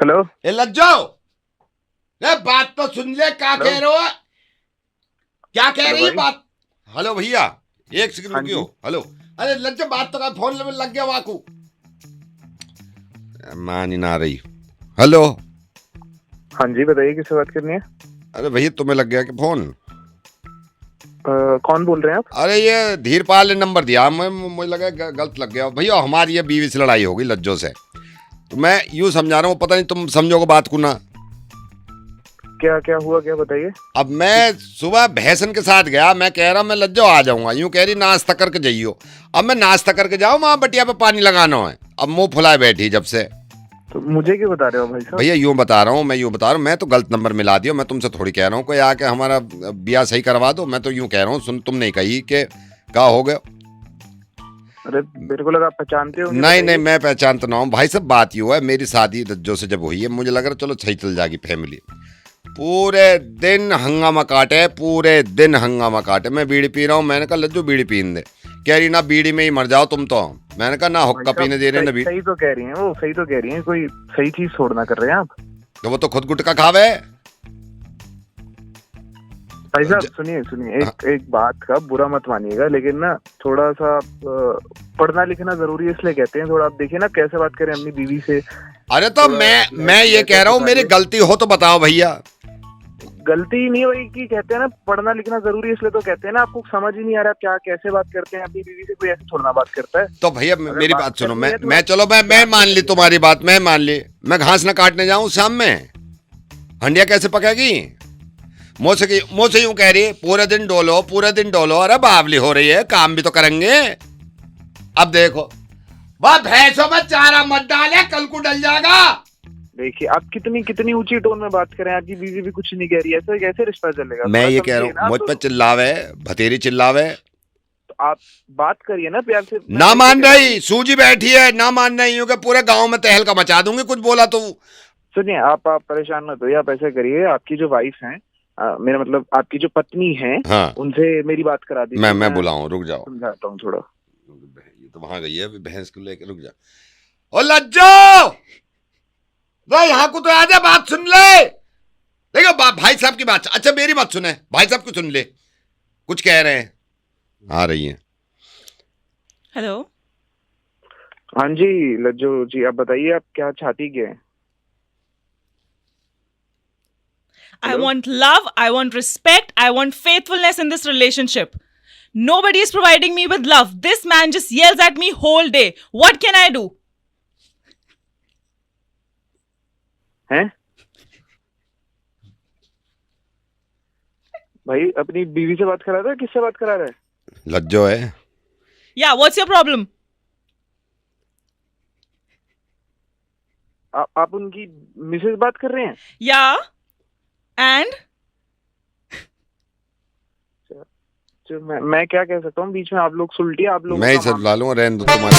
Hello. ए लज्जो, ए बात तो सुन ले, क्या हेलो। कह रहे हो? क्या कह हेलो रही है भाई। बात? हेलो भैया, एक सेकंड हाँ रुकियो। जी। हेलो। अरे लज्जो, बात तो कर, फोन में लग गया वाकू। मान ही ना रही। हेलो। हाँ जी, बताइए किससे बात करनी है। अरे भैया, तुम्हें लग गया कि फोन? कौन बोल रहे हैं आप? अरे ये धीरपाल ने नंबर दिया, मुझे लगा गलत लग गया। भैया हमारी ये बीवी से लड़ाई होगी लज्जो से, तो मैं यूं समझा रहा हूँ, पता नहीं तुम समझोगे बात को ना। क्या क्या हुआ, क्या बताइए। अब मैं सुबह भैंसन के साथ गया, मैं कह रहा मैं लज्जो आ जाऊंगा, यूं कह रही नाश्ता करके जाइयो। अब मैं नाश्ता करके जाऊं, वहां बटिया पे पानी लगाना है। अब मुंह फुलाए बैठी जब से। तो मुझे क्यों बता रहे हो भाई साहब? भैया यूं बता रहा हूँ, मैं तो गलत नंबर मिला दिया। मैं तुमसे थोड़ी कह रहा हूँ कोई आके हमारा ब्याह सही करवा दो। मैं तो यूं कह रहा हूँ, सुन, तुम नहीं कही कि क्या हो गया। अरे मेरे को लगा आप पहचानते होंगे, नहीं नहीं, बताइए। मैं पहचानता ना हूँ भाई साहब। बात यूं है, मेरी शादी लज्जो से जब हुई है, मुझे लग रहा चलो सही चल जाएगी फैमिली। पूरे दिन हंगामा काटे, पूरे दिन हंगामा काटे। मैं बीड़ी पी रहा हूँ, मैंने कहा लज्जू बीड़ी पीने दे। कह रही ना बीड़ी में ही मर जाओ तुम तो। मैंने कहा ना भाई हुक्का साहब पीने दे रहे ना सही, बीड़ी। सही तो कह रही हैं वो, सही तो कह रही हैं। कोई सही चीज छोड़ना कर रहे हैं आप। तो वो तो खुद गुटखा खावे। भाई साहब सुनिए सुनिए, एक बात का बुरा मत मानिएगा, लेकिन ना थोड़ा सा पढ़ना लिखना जरूरी है, इसलिए कहते हैं। थोड़ा आप देखिए ना कैसे बात करें अपनी बीवी से। अरे तो मैं ये कह रहा हूँ, मेरी गलती हो तो बताओ भैया। गलती नहीं वही की कहते हैं ना, पढ़ना लिखना जरूरी है, इसलिए तो कहते हैं ना। आपको समझ ही नहीं आ रहा आप क्या कैसे बात करते हैं अपनी बीवी से। कोई ऐसे थोड़ा ना बात करता है। तो भैया अगर मेरी बात बात सुनो। करनी है तो मैं चलो मैं प्यार से मान ली करिए। तुम्हारी बात, मैं मान ली। मैं घास ना काटने जाऊं शाम में, हंडिया कैसे पकेगी? मुझसे यूं कह रही है पूरे दिन डोलो, पूरे दिन डोलो। अरे बावली हो रही है, काम भी तो करेंगे। अब देखो, वह भैंसों में चारा मत डाले, कल को डल जाएगा। देखिए आप कितनी कितनी ऊंची टोन में बात करें, आपकी बीवी भी कुछ नहीं कह रही है, ऐसे कैसे रिश्ता चलेगा? मैं थोड़ा ये कह रहा समझिए हूँ, ना मुझ तो, पर चिल्लावे, भतेरी चिल्लावे। तो आप बात करिए ना प्यार से। मैं ना सही तो मान कह रहा हूँ। रही, सूजी बैठी है, ना मान रही हूँ कि पूरे गांव में तहलका मचा दूंगी कुछ बोला तो। सुनिए आप परेशान मत होइए। आप ऐसे करिए, आपकी जो वाइफ है, मेरा मतलब आपकी जो पत्नी है, हाँ, उनसे मेरी बात करा दीजिए। मैं बुलाऊं, रुक जाओ। समझाता हूँ थोड़ा। ये तो वहां गई है अभी भैंस को लेके, रुक जा। ओ लज्जो, वो यहाँ को तो आ जा, बात सुन ले। देखो भाई साहब की बात, अच्छा मेरी बात सुने, भाई साहब को सुन ले, कुछ कह रहे हैं। आ रही है। हेलो। हाँ जी लज्जो जी, आप बताइए आप क्या चाहती क्या है? I Hello? want love, I want respect, I want faithfulness in this relationship. Nobody is providing me with love. This man just yells at me whole day. What can I do? हैं? भाई अपनी बीवी से बात करा रहा है, किससे बात करा रहा है? लज्जो है। Yeah, what's your problem? आप उनकी मिसेज बात कर रहे हैं? Yeah. And? तो मैं क्या कह सकता हूँ बीच में? आप लोग सुलटिए, आप लोग मैं ही सब ला लूंगा, रहने दो तुम्हारे।